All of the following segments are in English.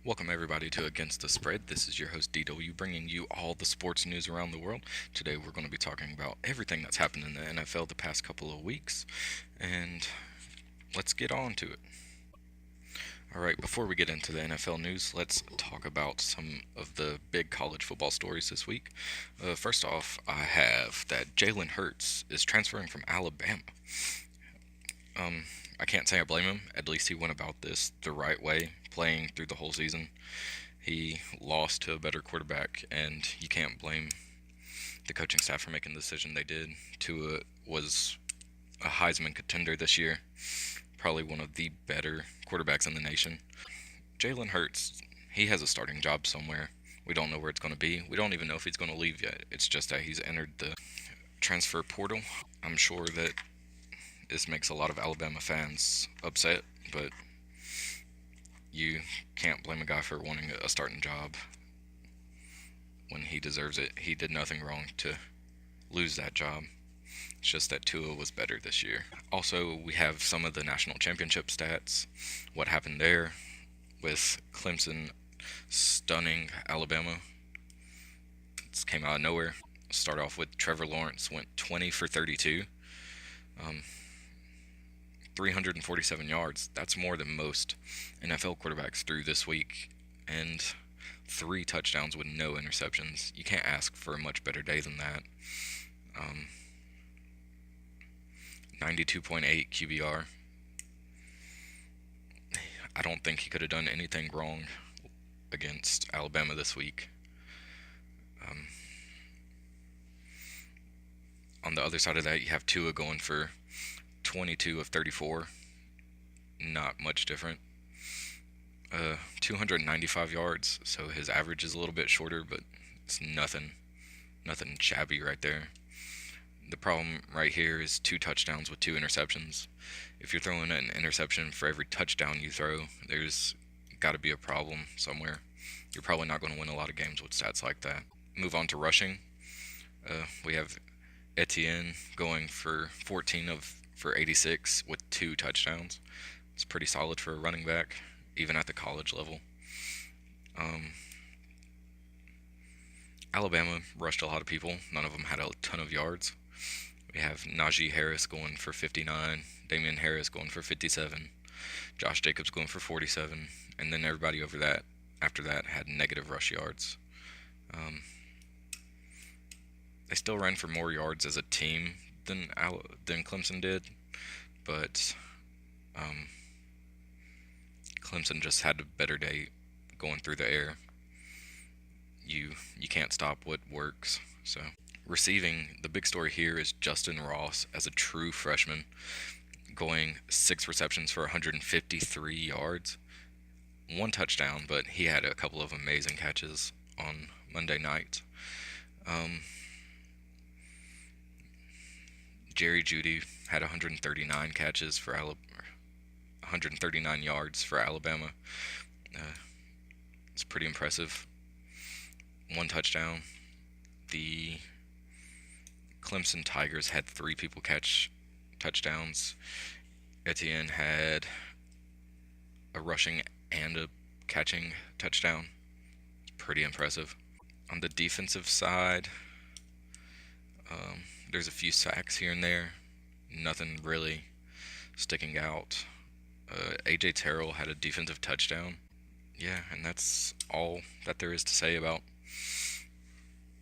Welcome everybody to Against the Spread. This is your host DW bringing you all the sports news around the world. Today we're going to be talking about everything that's happened in the NFL the past couple of weeks, and let's get on to it. Alright, before we get into the NFL news, let's talk about some of the big college football stories this week. First off, I have that Jalen Hurts is transferring from Alabama. I can't say I blame him. At least he went about this the right way, playing through the whole season. He lost to a better quarterback, and you can't blame the coaching staff for making the decision they did. Tua was a Heisman contender this year, probably one of the better quarterbacks in the nation. Jalen Hurts, he has a starting job somewhere. We don't know where it's going to be. We don't even know if he's going to leave yet. It's just that he's entered the transfer portal. I'm sure that this makes a lot of Alabama fans upset, but you can't blame a guy for wanting a starting job when he deserves it. He did nothing wrong to lose that job. It's just that Tua was better this year. Also, we have some of the national championship stats. What happened there with Clemson stunning Alabama. It came out of nowhere. Start off with Trevor Lawrence went 20 for 32. 347 yards. That's more than most NFL quarterbacks threw this week, and 3 touchdowns with no interceptions. You can't ask for a much better day than that. 92.8 QBR. I don't think he could have done anything wrong against Alabama this week. On the other side of that, you have Tua going for 22 of 34. Not much different. 295 yards, so his average is a little bit shorter, but it's nothing shabby right there. The problem right here is 2 touchdowns with 2 interceptions. If you're throwing an interception for every touchdown you throw, there's got to be a problem somewhere. You're probably not going to win a lot of games with stats like that. Move on to rushing. We have Etienne going for 86 with 2 touchdowns. It's pretty solid for a running back, even at the college level. Alabama rushed a lot of people. None of them had a ton of yards. We have Najee Harris going for 59, Damian Harris going for 57, Josh Jacobs going for 47, and then everybody after that had negative rush yards. They still ran for more yards as a team than Clemson did, but Clemson just had a better day going through the air. You can't stop what works. So receiving, the big story here is Justin Ross as a true freshman going 6 receptions for 153 yards. 1 touchdown, but he had a couple of amazing catches on Monday night. Jerry Jeudy had 139 catches for 139 yards for Alabama. It's pretty impressive. 1 touchdown. The Clemson Tigers had 3 people catch touchdowns. Etienne had a rushing and a catching touchdown. It's pretty impressive. On the defensive side, there's a few sacks here and there. Nothing really sticking out. AJ Terrell had a defensive touchdown. Yeah, and that's all that there is to say about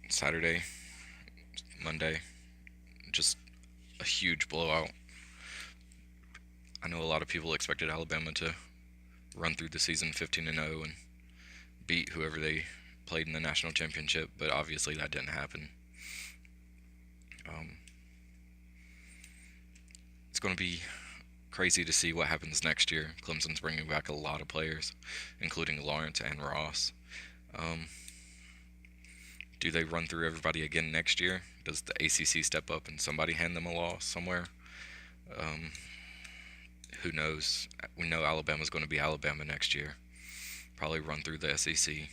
Saturday, Monday. Just a huge blowout. I know a lot of people expected Alabama to run through the season 15-0 and beat whoever they played in the national championship, but obviously that didn't happen. It's going to be crazy to see what happens next year. Clemson's bringing back a lot of players, including Lawrence and Ross. Do they run through everybody again next year? Does the ACC step up and somebody hand them a loss somewhere? Who knows? We know Alabama's going to be Alabama next year. Probably run through the SEC.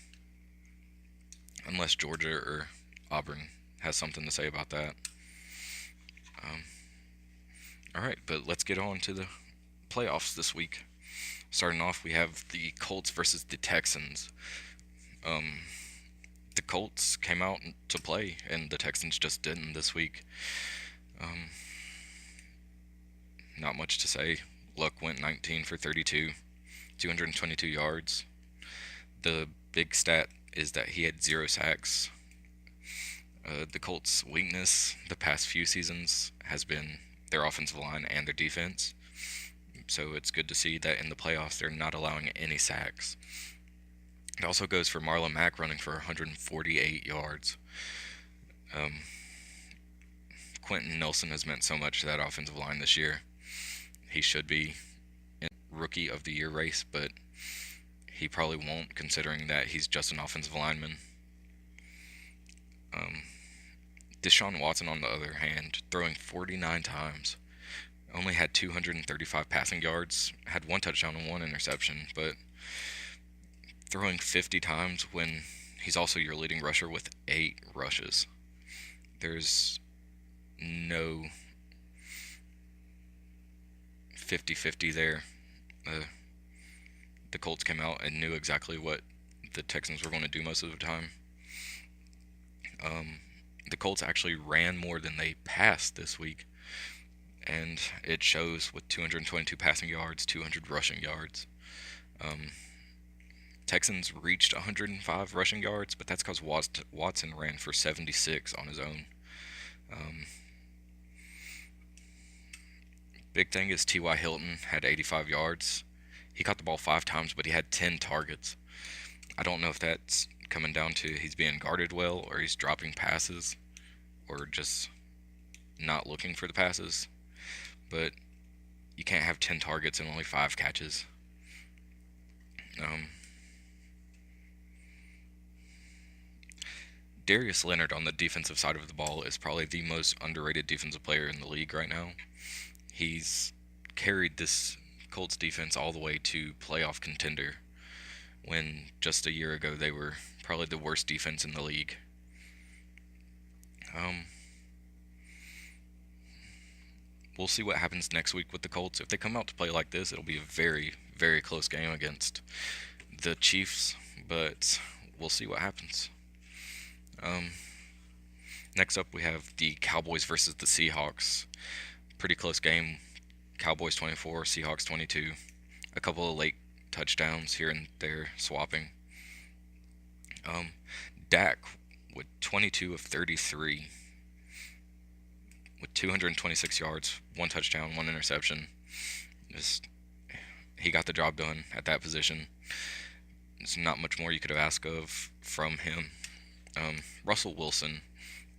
Unless Georgia or Auburn has something to say about that. Alright, but let's get on to the playoffs this week. Starting off, we have the Colts versus the Texans. Um, the Colts came out to play, and the Texans just didn't this week. Um, Not much to say. Luck went 19 for 32, 222 yards. The big stat is that he had 0 sacks. The Colts' weakness the past few seasons has been their offensive line and their defense. So it's good to see that in the playoffs they're not allowing any sacks. It also goes for Marlon Mack running for 148 yards. Um, Quentin Nelson has meant so much to that offensive line this year. He should be in Rookie of the Year race, but he probably won't, considering that he's just an offensive lineman. Deshaun Watson, on the other hand, throwing 49 times, only had 235 passing yards, had 1 touchdown and 1 interception, but throwing 50 times when he's also your leading rusher with 8 rushes. There's no 50-50 there. The Colts came out and knew exactly what the Texans were going to do most of the time. The Colts actually ran more than they passed this week, and it shows with 222 passing yards, 200 rushing yards. Texans reached 105 rushing yards, but that's because Watson ran for 76 on his own. Big thing is T.Y. Hilton had 85 yards. He caught the ball 5 times, but he had 10 targets. I don't know if that's coming down to he's being guarded well, or he's dropping passes, or just not looking for the passes. But you can't have 10 targets and only 5 catches. Darius Leonard on the defensive side of the ball is probably the most underrated defensive player in the league right now. He's carried this Colts defense all the way to playoff contender, when just a year ago they were probably the worst defense in the league. We'll see what happens next week with the Colts. If they come out to play like this, it'll be a very, very close game against the Chiefs, but we'll see what happens. Next up, we have the Cowboys versus the Seahawks. Pretty close game. Cowboys 24, Seahawks 22. A couple of late touchdowns here and there swapping. Dak with 22 of 33 with 226 yards, 1 touchdown, 1 interception. He got the job done at that position. There's not much more you could have asked of from him. Russell Wilson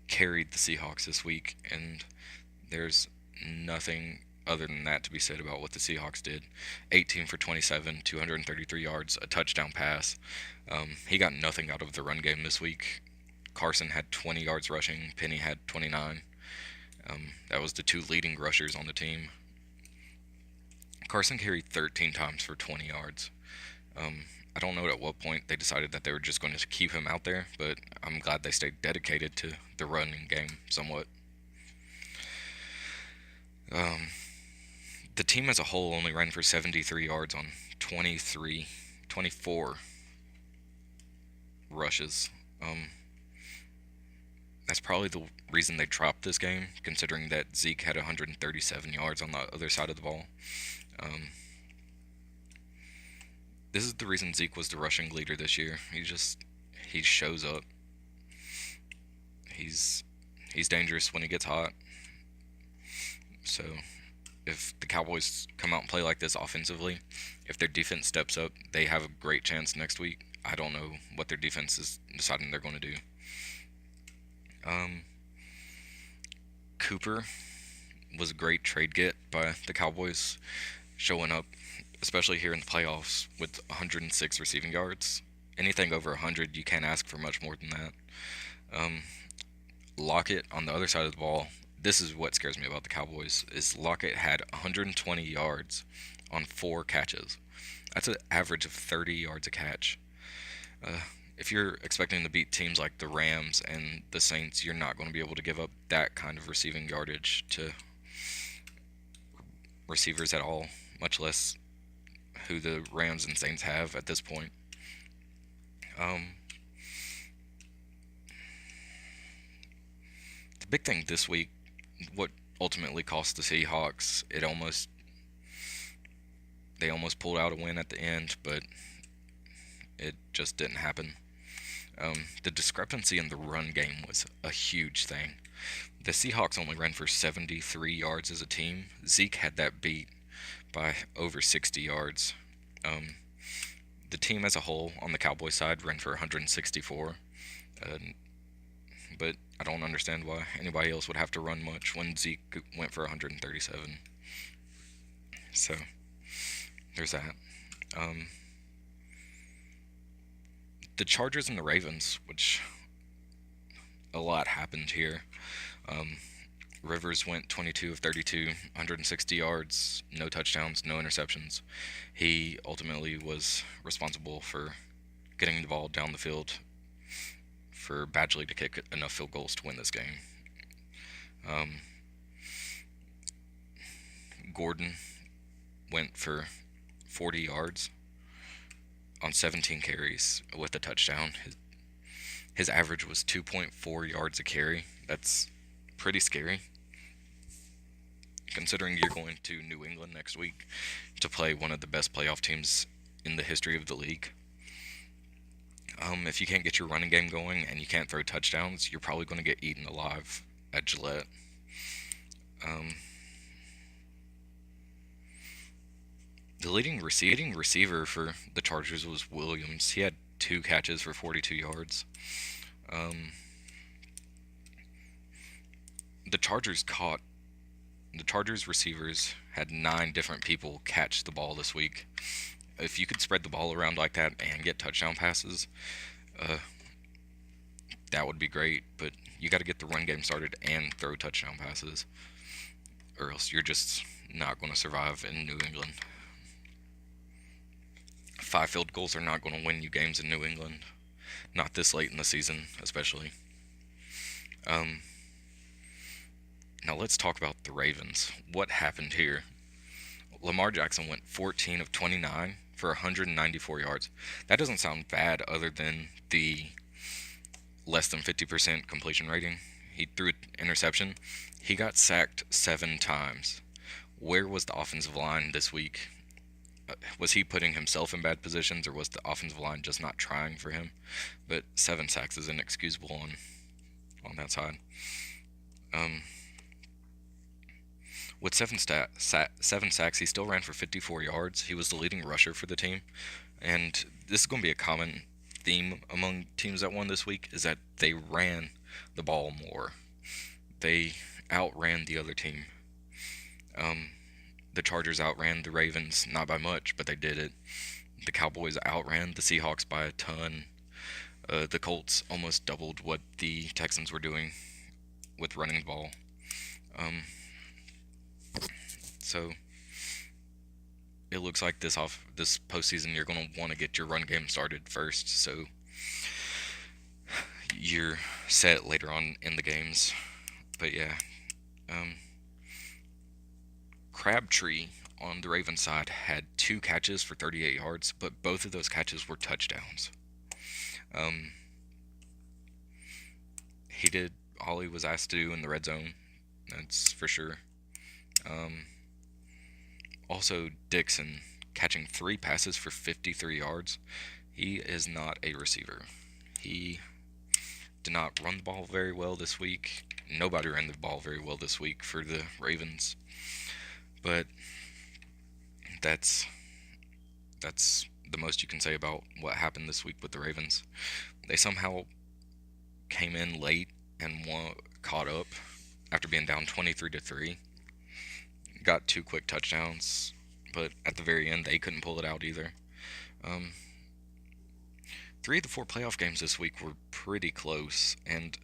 carried the Seahawks this week, and there's nothing other than that to be said about what the Seahawks did. 18 for 27, 233 yards, a touchdown pass. He got nothing out of the run game this week. Carson had 20 yards rushing. Penny had 29. That was the 2 leading rushers on the team. Carson carried 13 times for 20 yards. I don't know at what point they decided that they were just going to keep him out there, but I'm glad they stayed dedicated to the running game somewhat. The team as a whole only ran for 73 yards on 24 rushes. That's probably the reason they dropped this game, considering that Zeke had 137 yards on the other side of the ball. This is the reason Zeke was the rushing leader this year. He shows up. He's dangerous when he gets hot. So if the Cowboys come out and play like this offensively, if their defense steps up, they have a great chance next week. I don't know what their defense is deciding they're going to do. Cooper was a great trade get by the Cowboys, showing up, especially here in the playoffs, with 106 receiving yards. Anything over 100, you can't ask for much more than that. Lockett on the other side of the ball. This is what scares me about the Cowboys, is Lockett had 120 yards on 4 catches. That's an average of 30 yards a catch. If you're expecting to beat teams like the Rams and the Saints, you're not going to be able to give up that kind of receiving yardage to receivers at all, much less who the Rams and Saints have at this point. Um, the big thing this week, what ultimately cost the Seahawks, they almost pulled out a win at the end, but it just didn't happen. The discrepancy in the run game was a huge thing. The Seahawks only ran for 73 yards as a team. Zeke had that beat by over 60 yards. Um, the team as a whole on the Cowboys side ran for 164, uh, but I don't understand why anybody else would have to run much when Zeke went for 137. So there's that. Um, the Chargers and the Ravens, which a lot happened here. Um, Rivers went 22 of 32, 160 yards, no touchdowns, no interceptions. He ultimately was responsible for getting the ball down the field for Badgley to kick enough field goals to win this game. Um, Gordon went for 40 yards on 17 carries with a touchdown. His average was 2.4 yards a carry. That's pretty scary, considering you're going to New England next week to play one of the best playoff teams in the history of the league. If you can't get your running game going and you can't throw touchdowns, you're probably going to get eaten alive at Gillette. Um, the leading receiver for the Chargers was Williams. He had 2 catches for 42 yards. Um, the Chargers receivers had 9 different people catch the ball this week. If you could spread the ball around like that and get touchdown passes, that would be great. But you got to get the run game started and throw touchdown passes, or else you're just not going to survive in New England. 5 field goals are not going to win you games in New England. Not this late in the season, especially. Now let's talk about the Ravens. What happened here? Lamar Jackson went 14 of 29 for 194 yards. That doesn't sound bad other than the less than 50% completion rating. He threw an interception. He got sacked 7 times. Where was the offensive line this week? Was he putting himself in bad positions, or was the offensive line just not trying for him? But 7 sacks is inexcusable on that side. With 7 sacks, he still ran for 54 yards. He was the leading rusher for the team. And this is going to be a common theme among teams that won this week, is that they ran the ball more. They outran the other team. The Chargers outran the Ravens, not by much, but they did it. The Cowboys outran the Seahawks by a ton. The Colts almost doubled what the Texans were doing with running the ball. So it looks like this postseason you're going to want to get your run game started first, so you're set later on in the games. But yeah, Crabtree on the Ravens side had 2 catches for 38 yards, but both of those catches were touchdowns. He did all he was asked to do in the red zone, that's for sure. Also, Dixon catching 3 passes for 53 yards. He is not a receiver. He did not run the ball very well this week. Nobody ran the ball very well this week for the Ravens. But that's the most you can say about what happened this week with the Ravens. They somehow came in late and caught up after being down 23-3. Got 2 quick touchdowns, but at the very end they couldn't pull it out either. 3 of the 4 playoff games this week were pretty close, and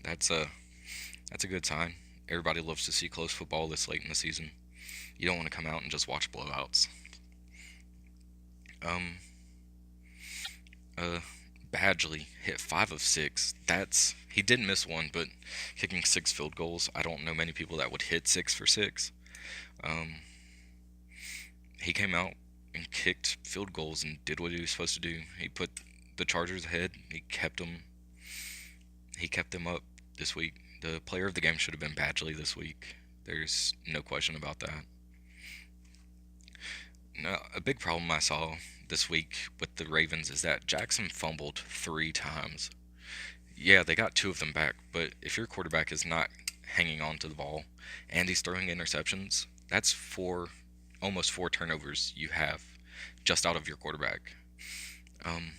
that's a good sign. Everybody loves to see close football this late in the season. You don't want to come out and just watch blowouts. Badgley hit 5 of 6. He did miss one, but kicking 6 field goals, I don't know many people that would hit 6 for 6. He came out and kicked field goals and did what he was supposed to do. He put the Chargers ahead. He kept them. He kept them up this week. The player of the game should have been Badgley this week. There's no question about that. Now, a big problem I saw this week with the Ravens is that Jackson fumbled 3 times. Yeah, they got 2 of them back, but if your quarterback is not hanging on to the ball and he's throwing interceptions, that's almost 4 turnovers you have just out of your quarterback. Um,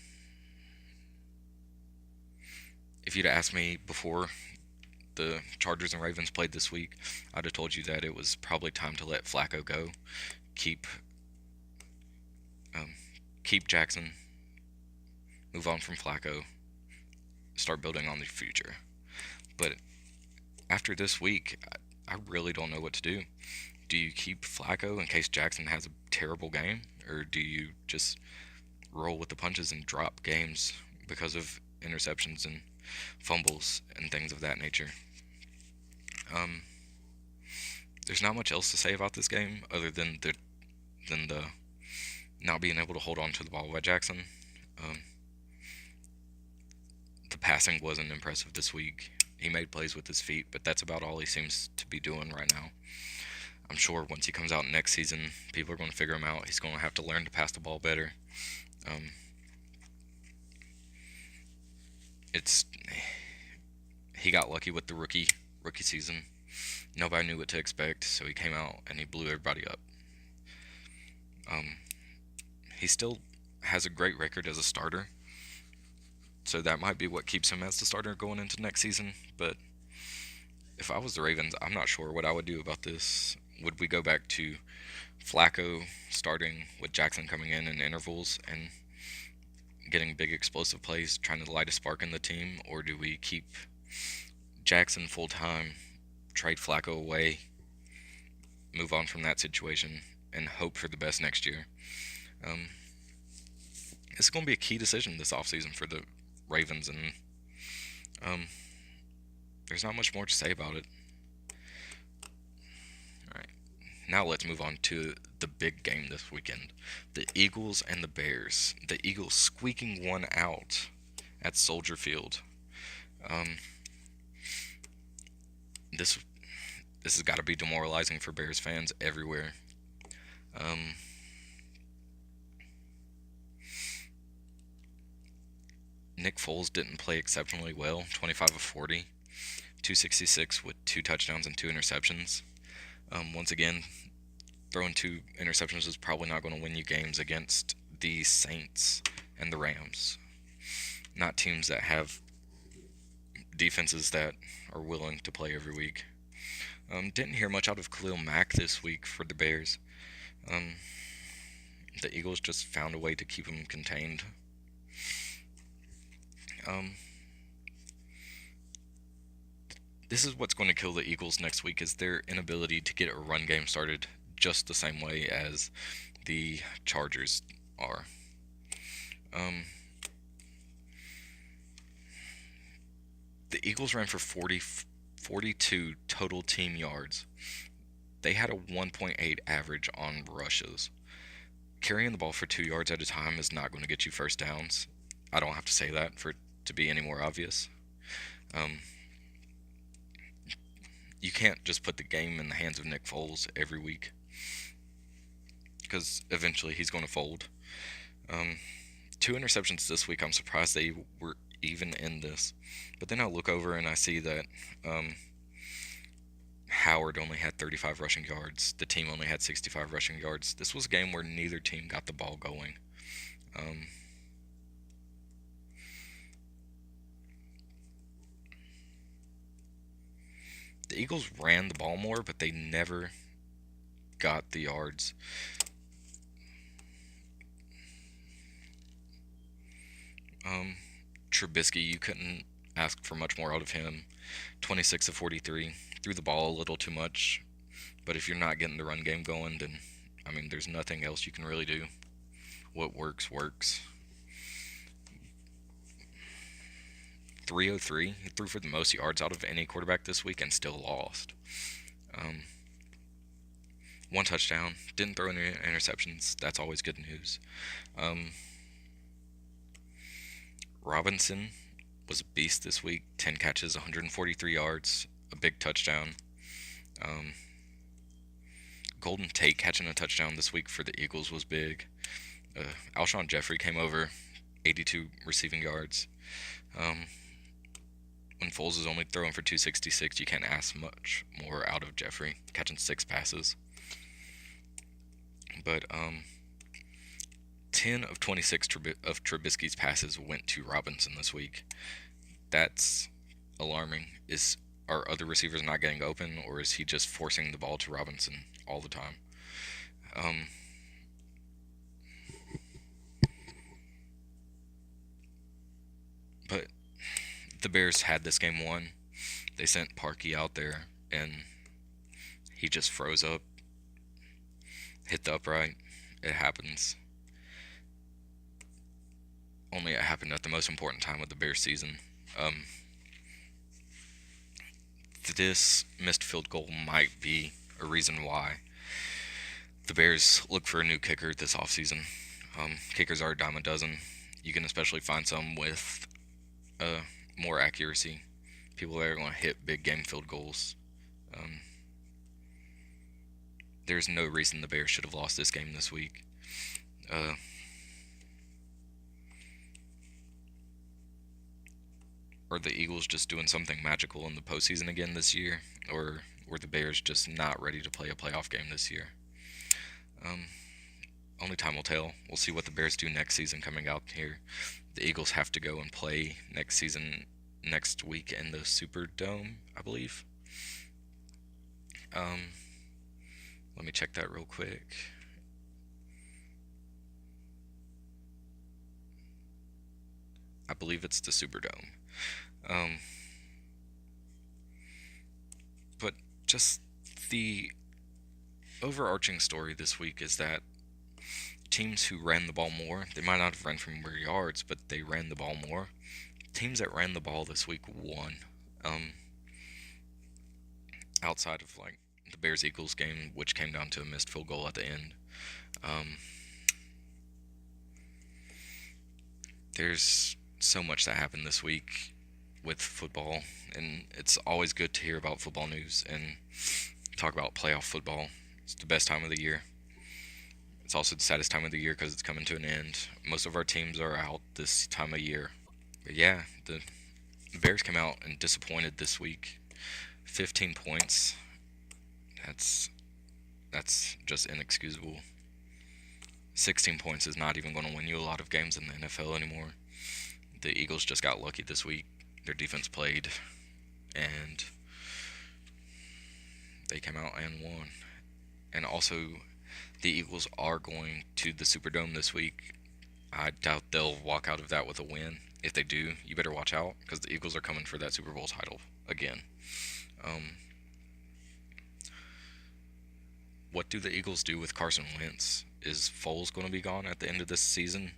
if you'd asked me before the Chargers and Ravens played this week, I'd have told you that it was probably time to let Flacco go, keep um, keep Jackson, move on from Flacco, start building on the future. But after this week, I really don't know what to do. Do you keep Flacco in case Jackson has a terrible game, or do you just roll with the punches and drop games because of interceptions and fumbles and things of that nature? Um, there's not much else to say about this game other than the not being able to hold on to the ball by Jackson. Um, the passing wasn't impressive this week. He made plays with his feet, but that's about all he seems to be doing right now. I'm sure once he comes out next season, people are going to figure him out. He's going to have to learn to pass the ball better. Um, it's he got lucky with the rookie season. Nobody knew what to expect, so he came out and he blew everybody up. He still has a great record as a starter, so that might be what keeps him as the starter going into next season. But if I was the Ravens, I'm not sure what I would do about this. Would we go back to Flacco starting with Jackson coming in intervals and getting big explosive plays, trying to light a spark in the team, or do we keep Jackson full time, trade Flacco away, move on from that situation, and hope for the best next year? Um, it's going to be a key decision this offseason for the Ravens, and um, there's not much more to say about it. All right, now let's move on to the big game this weekend: the Eagles and the Bears. The Eagles squeaking one out at Soldier Field. Um, this this has got to be demoralizing for Bears fans everywhere. Um, Nick Foles didn't play exceptionally well. 25 of 40, 266 with 2 touchdowns and 2 interceptions. Once again, throwing 2 interceptions is probably not going to win you games against the Saints and the Rams. Not teams that have defenses that are willing to play every week. Didn't hear much out of Khalil Mack this week for the Bears. The Eagles just found a way to keep him contained. This is what's going to kill the Eagles next week is their inability to get a run game started just the same way as the Chargers are. The Eagles ran for 42 total team yards. They had a 1.8 average on rushes. Carrying the ball for 2 yards at a time is not going to get you first downs. I don't have to say that for it to be any more obvious. You can't just put the game in the hands of Nick Foles every week, because eventually he's going to fold. 2 interceptions this week. I'm surprised they were even in this. But then I look over and I see that Howard only had 35 rushing yards. The team only had 65 rushing yards. This was a game where neither team got the ball going. The Eagles ran the ball more, but they never got the yards. Trubisky, you couldn't ask for much more out of him. 26 of 43. Threw the ball a little too much. But if you're not getting the run game going, then, there's nothing else you can really do. What works, works. 303. He threw for the most yards out of any quarterback this week and still lost. 1 touchdown. Didn't throw any interceptions. That's always good news. Um, Robinson was a beast this week. 10 catches, 143 yards, a big touchdown. Um, Golden Tate catching a touchdown this week for the Eagles was big. Alshon Jeffrey came over, 82 receiving yards. When Foles is only throwing for 266, you can't ask much more out of Jeffrey, catching 6 passes. But 10 of 26 of Trubisky's passes went to Robinson this week. That's alarming. Are other receivers not getting open, or is he just forcing the ball to Robinson all the time? But the Bears had this game won. They sent Parkey out there, and he just froze up, hit the upright. It happens. Only it happened at the most important time of the Bears season. This missed field goal might be a reason why the Bears look for a new kicker this offseason. Kickers are a dime a dozen. You can especially find some with more accuracy. People that are going to hit big game field goals. There's no reason the Bears should have lost this game this week. Are the Eagles just doing something magical in the postseason again this year? Or were the Bears just not ready to play a playoff game this year? Only time will tell. We'll see what the Bears do next season coming out here. The Eagles have to go and play next week in the Superdome, I believe. Let me check that real quick. I believe it's the Superdome. But just the overarching story this week is that teams who ran the ball more, they might not have run for more yards, but they ran the ball more. Teams that ran the ball this week won. Outside of like the Bears-Eagles game, which came down to a missed field goal at the end. There's so much that happened this week with football, and it's always good to hear about football news and talk about playoff football. It's the best time of the year. It's also the saddest time of the year because it's coming to an end. Most of our teams are out this time of year. But yeah, the Bears came out and disappointed this week. 15 points. That's just inexcusable. 16 points is not even going to win you a lot of games in the NFL anymore. The Eagles just got lucky this week. Their defense played, and they came out and won. And also, the Eagles are going to the Superdome this week. I doubt they'll walk out of that with a win. If they do, you better watch out, because the Eagles are coming for that Super Bowl title again. What do the Eagles do with Carson Wentz? Is Foles going to be gone at the end of this season?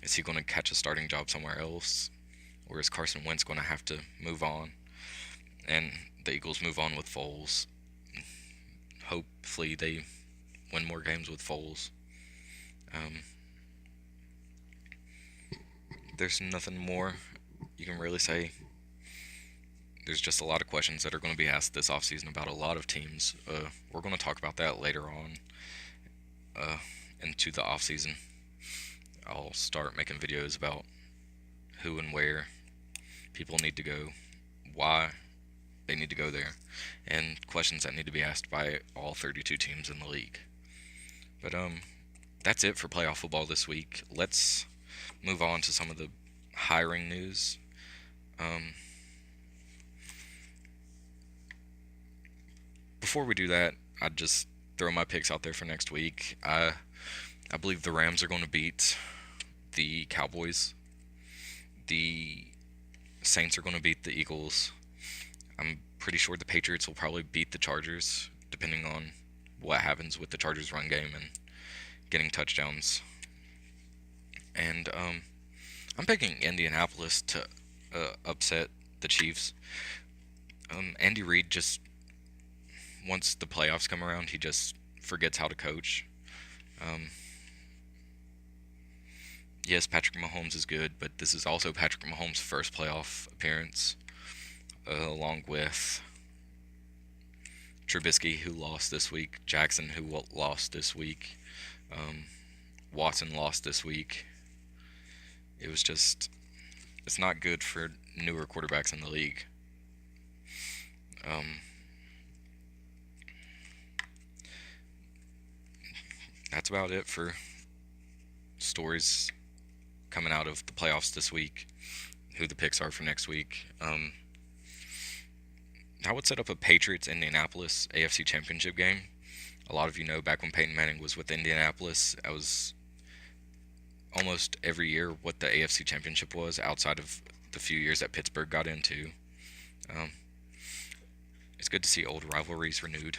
Is he going to catch a starting job somewhere else? Or is Carson Wentz going to have to move on? And the Eagles move on with Foles. Hopefully they win more games with Foles. There's nothing more you can really say. There's just a lot of questions that are going to be asked this offseason about a lot of teams. We're going to talk about that later on into the offseason. I'll start making videos about who and where people need to go, why they need to go there, and questions that need to be asked by all 32 teams in the league. But that's it for playoff football this week. Let's move on to some of the hiring news. Before we do that, I'd just throw my picks out there for next week. I believe the Rams are going to beat the Cowboys. The Saints are going to beat the Eagles. I'm pretty sure the Patriots will probably beat the Chargers, depending on what happens with the Chargers' run game and getting touchdowns. And I'm picking Indianapolis to upset the Chiefs. Andy Reid just, once the playoffs come around, he just forgets how to coach. Um, yes, Patrick Mahomes is good, but this is also Patrick Mahomes' first playoff appearance, along with Trubisky, who lost this week, Jackson, who lost this week, um, Watson lost this week. It was just, it's not good for newer quarterbacks in the league. Um, that's about it for stories coming out of the playoffs this week, who the picks are for next week. I would set up a Patriots-Indianapolis AFC Championship game. A lot of you know back when Peyton Manning was with Indianapolis, I was almost every year what the AFC Championship was, outside of the few years that Pittsburgh got into. Um, it's good to see old rivalries renewed.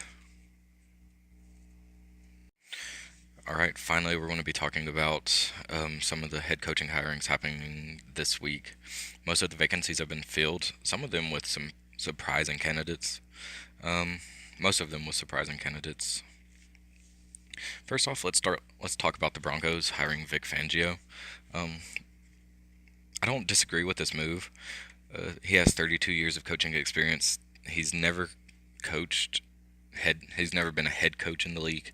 Alright, finally we're going to be talking about some of the head coaching hirings happening this week. Most of the vacancies have been filled, some of them with some surprising candidates. Most of them with surprising candidates. First off, let's talk about the Broncos hiring Vic Fangio. I don't disagree with this move. He has 32 years of coaching experience. He's never he's never been a head coach in the league.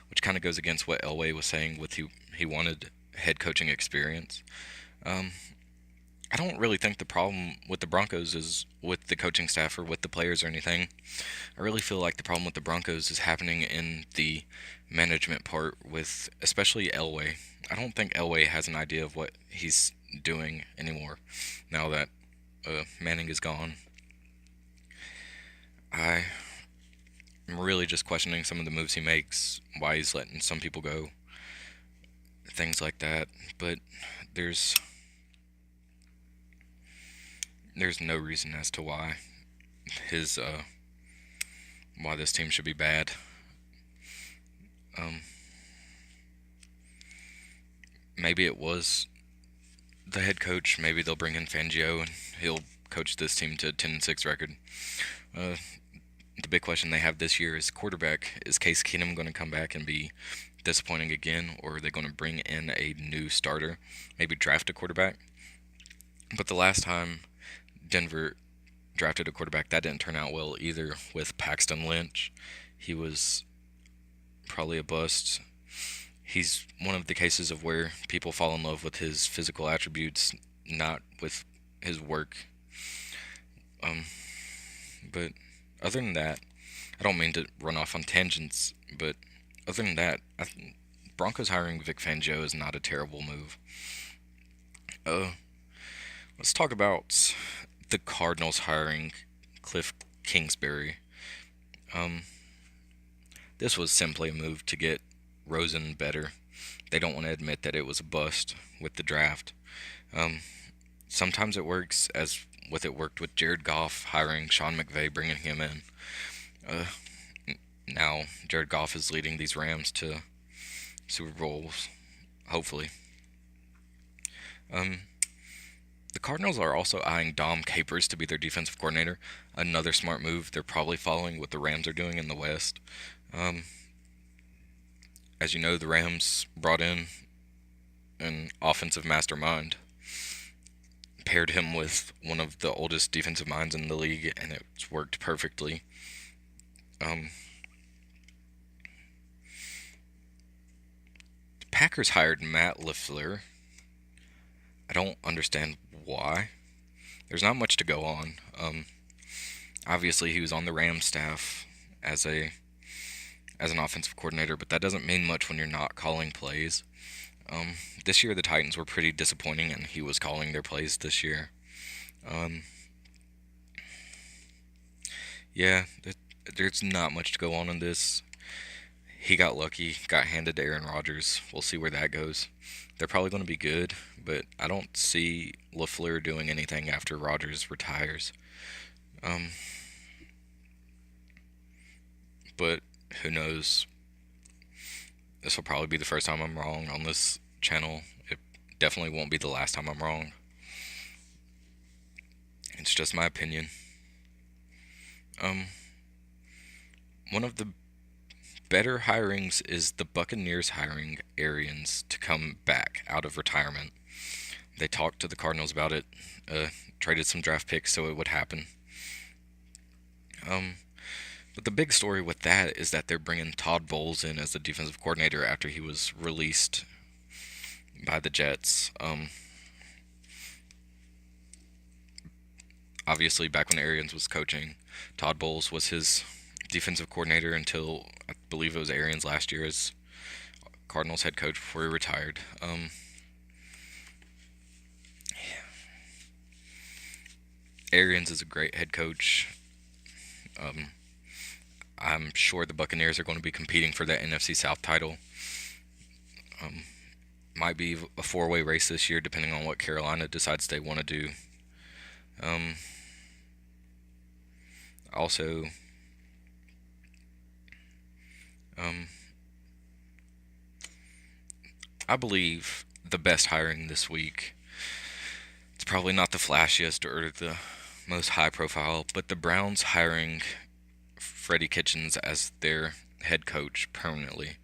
Which kind of goes against what Elway was saying with he wanted head coaching experience. I don't really think the problem with the Broncos is with the coaching staff or with the players or anything. I really feel like the problem with the Broncos is happening in the management part with especially Elway. I don't think Elway has an idea of what he's doing anymore now that Manning is gone. I'm really just questioning some of the moves he makes, why he's letting some people go, things like that. But there's no reason as to why why this team should be bad. Maybe it was the head coach. Maybe they'll bring in Fangio and he'll coach this team to a 10-6 record. The big question they have this year is quarterback. Is Case Keenum going to come back and be disappointing again, or are they going to bring in a new starter? Maybe draft a quarterback? But the last time Denver drafted a quarterback, that didn't turn out well either with Paxton Lynch. He was probably a bust. He's one of the cases of where people fall in love with his physical attributes, not with his work. But other than that, I don't mean to run off on tangents, but other than that, Broncos hiring Vic Fangio is not a terrible move. Let's talk about the Cardinals hiring Cliff Kingsbury. This was simply a move to get Rosen better. They don't want to admit that it was a bust with the draft. Sometimes it works, as it worked with Jared Goff hiring Sean McVay, bringing him in. Now Jared Goff is leading these Rams to Super Bowls, hopefully. The Cardinals are also eyeing Dom Capers to be their defensive coordinator. Another smart move. They're probably following what the Rams are doing in the West. As you know, the Rams brought in an offensive mastermind, paired him with one of the oldest defensive minds in the league, and it's worked perfectly. The Packers hired Matt LaFleur. I don't understand why. There's not much to go on. Obviously, he was on the Rams staff as an offensive coordinator, but that doesn't mean much when you're not calling plays. This year, the Titans were pretty disappointing, and he was calling their plays this year. There's not much to go on in this. He got lucky, got handed to Aaron Rodgers. We'll see where that goes. They're probably going to be good, but I don't see LaFleur doing anything after Rodgers retires. But who knows? This will probably be the first time I'm wrong on this channel. It definitely won't be the last time I'm wrong. It's just my opinion. One of the better hirings is the Buccaneers hiring Arians to come back out of retirement. They talked to the Cardinals about it, traded some draft picks so it would happen. Um, but the big story with that is that they're bringing Todd Bowles in as the defensive coordinator after he was released by the Jets. Obviously, back when Arians was coaching, Todd Bowles was his defensive coordinator until I believe it was Arians last year as Cardinals head coach before he retired. Arians is a great head coach. I'm sure the Buccaneers are going to be competing for that NFC South title. Might be a four-way race this year, depending on what Carolina decides they want to do. Also, I believe the best hiring this week. It's probably not the flashiest or the most high profile, but the Browns hiring Freddie Kitchens as their head coach permanently.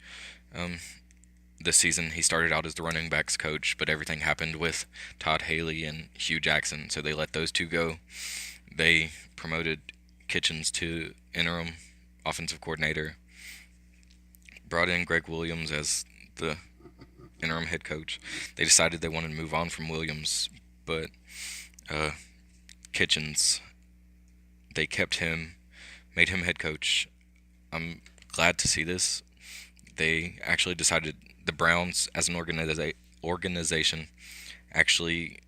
This season, he started out as the running backs coach, but everything happened with Todd Haley and Hugh Jackson, so they let those two go. They promoted Kitchens to interim offensive coordinator, brought in Greg Williams as the interim head coach. They decided they wanted to move on from Williams, but Kitchens, they kept him, made him head coach. I'm glad to see this. They actually decided the Browns as an organization actually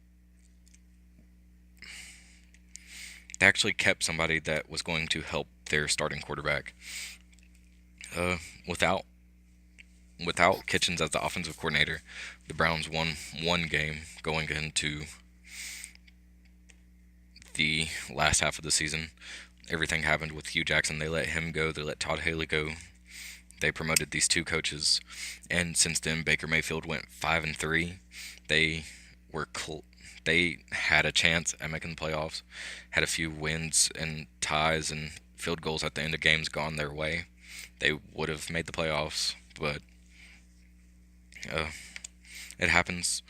they actually kept somebody that was going to help their starting quarterback. Without Kitchens as the offensive coordinator, the Browns won one game going into the last half of the season. Everything happened with Hugh Jackson. They let him go. They let Todd Haley go. They promoted these two coaches, and since then Baker Mayfield went 5-3. They were they had a chance at making the playoffs. Had a few wins and ties and field goals at the end of games gone their way. They would have made the playoffs, but it happens.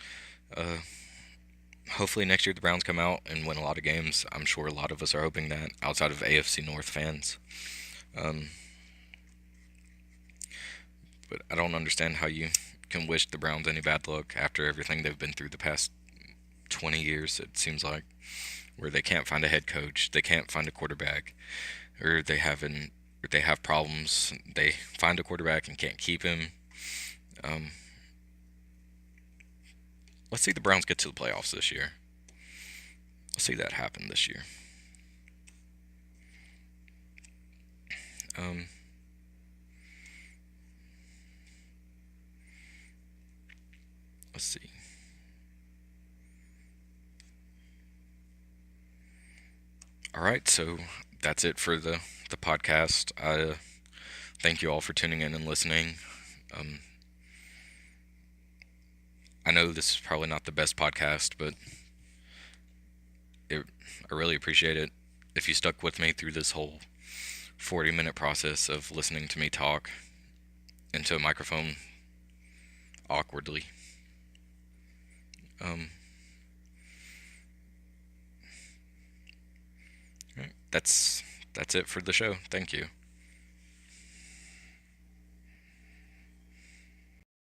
Hopefully next year the Browns come out and win a lot of games. I'm sure a lot of us are hoping that, outside of AFC North fans. But I don't understand how you can wish the Browns any bad luck after everything they've been through the past 20 years, it seems like, where they can't find a head coach, they can't find a quarterback, or they have problems. They find a quarterback and can't keep him. Let's see the Browns get to the playoffs this year. Let's see that happen this year. Let's see. All right, so that's it for the podcast. I thank you all for tuning in and listening. I know this is probably not the best podcast, but I really appreciate it. If you stuck with me through this whole 40-minute process of listening to me talk into a microphone awkwardly. That's it for the show. Thank you.